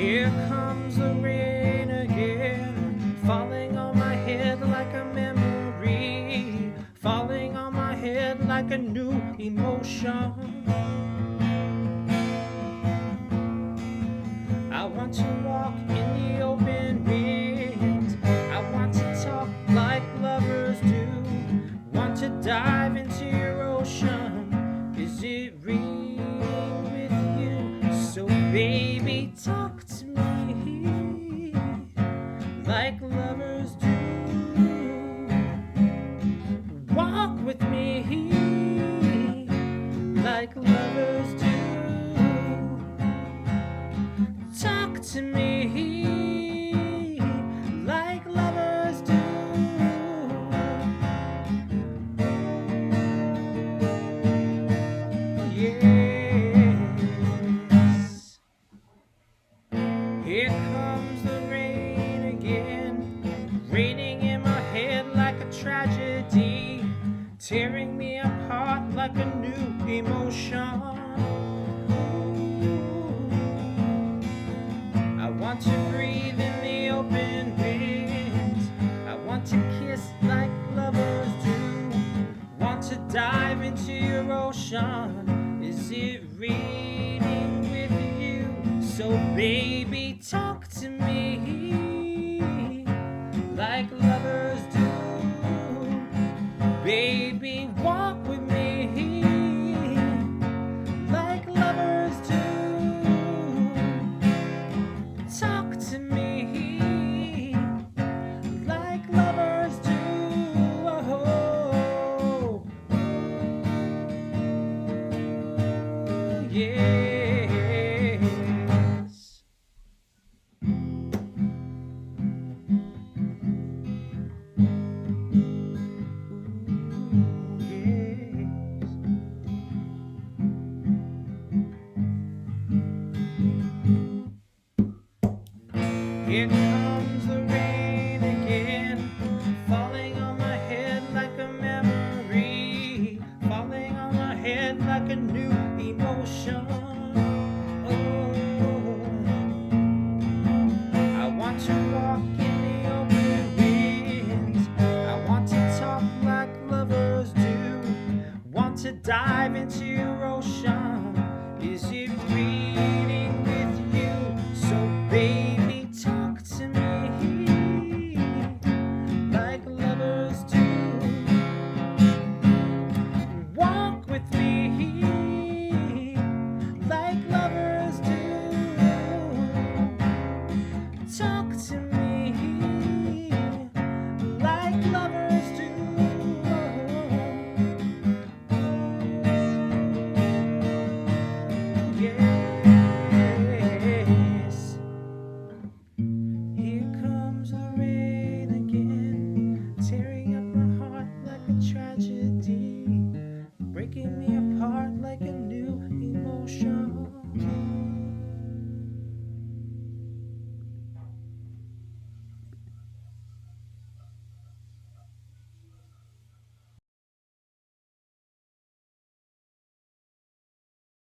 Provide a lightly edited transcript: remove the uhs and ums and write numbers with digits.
Here comes the rain again, falling on my head like a memory, falling on my head like a new emotion. I want to walk in the open wind, I want to talk like lovers do, want to dive into your ocean. Is it real with you? So baby, talk to me like lovers do. Walk with me like lovers do. Talk to me like lovers do. Yes. Here comes the rain again, raining in my head like a tragedy, tearing me apart like a new emotion. I want to breathe in the open wind, I want to kiss like lovers do, want to dive into your ocean. Is it reading with you? So baby, talk to me like lovers do. Baby, walk with me like lovers do. Talk to me like lovers do. Oh, yes. Here